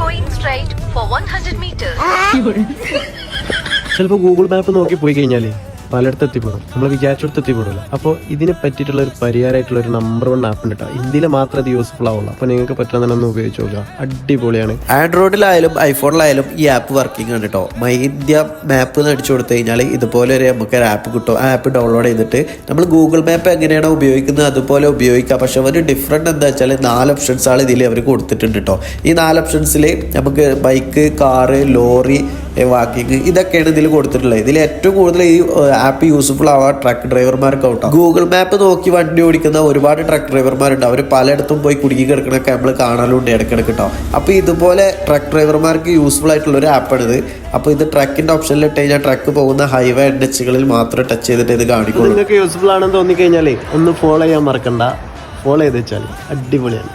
going straight for 100 meters. ചിലപ്പോൾ Google map നോക്കി പോയി കഴിഞ്ഞാൽ പലയിടത്ത് എത്തിപ്പെടും, നമ്മൾ വിചാരിച്ചിടത്ത് എത്തിപ്പെടില്ല. അപ്പോൾ ഇതിനെ പറ്റിയിട്ടുള്ള ഒരു പരിഹാരമായിട്ടുള്ള ഒരു നമ്പർ 1 ആപ്പ് ഉണ്ട് കേട്ടോ. ഇന്ത്യയിൽ മാത്രം അത് യൂസ്ഫുൾ ആവുള്ളൂ. അപ്പോൾ നിങ്ങൾക്ക് പറ്റുന്ന ഒന്ന് ഉപയോഗിച്ച് നോക്കുക, അടിപൊളിയാണ്. ആൻഡ്രോയിഡിലായാലും ഐഫോണിലായാലും ഈ ആപ്പ് വർക്കിംഗ് ആണ് കേട്ടോ. മൈ ഇന്ത്യ മാപ്പ് എന്ന് അടിച്ചു കൊടുത്തു കഴിഞ്ഞാൽ ഇതുപോലെ ഒരു നമുക്കൊരു ആപ്പ് കിട്ടും. ആ ആപ്പ് ഡൗൺലോഡ് ചെയ്തിട്ട് നമ്മൾ ഗൂഗിൾ മാപ്പ് എങ്ങനെയാണോ ഉപയോഗിക്കുന്നത് അതുപോലെ ഉപയോഗിക്കാം. പക്ഷെ ഒരു ഡിഫറൻറ്റ് എന്താ വെച്ചാൽ 4 ഓപ്ഷൻസാണ് ഇതിൽ അവർ കൊടുത്തിട്ടുണ്ട് കേട്ടോ. ഈ 4 ഓപ്ഷൻസിൽ നമുക്ക് ബൈക്ക്, കാറ്, ലോറി, വാക്കിങ് ഇതൊക്കെയാണ് ഇതിൽ കൊടുത്തിട്ടുള്ളത്. ഇതിൽ ഏറ്റവും കൂടുതൽ ഈ ആപ്പ് യൂസ്ഫുൾ ആവാൻ ട്രക്ക് ഡ്രൈവർമാർക്ക് ഔട്ടോ. ഗൂഗിൾ മാപ്പ് നോക്കി വണ്ടി ഓടിക്കുന്ന ഒരുപാട് ട്രക്ക് ഡ്രൈവർമാരുണ്ട്. അവർ പലയിടത്തും പോയി കുടുങ്ങി കിടക്കണൊക്കെ നമ്മൾ കാണലുണ്ട് ഇടയ്ക്കിടയ്ക്ക് കേട്ടോ. അപ്പോൾ ഇതുപോലെ ട്രക്ക് ഡ്രൈവർമാർക്ക് യൂസ്ഫുൾ ആയിട്ടുള്ള ഒരു ആപ്പാണിത്. അപ്പോൾ ഇത് ട്രക്കിൻ്റെ ഓപ്ഷനിൽ ഇട്ട് കഴിഞ്ഞാൽ ട്രക്ക് പോകുന്ന ഹൈവേ NHകളിൽ മാത്രം ടച്ച് ചെയ്തിട്ട് ഇത് കാണിക്കുള്ളൂ. നിങ്ങൾക്ക് യൂസ്ഫുൾ ആണെന്ന് തോന്നിക്കഴിഞ്ഞാൽ ഒന്ന് ഫോളോ ചെയ്യാൻ മറക്കണ്ട. ഫോളോ ചെയ്ത് വെച്ചാൽ അടിപൊളിയാണ്.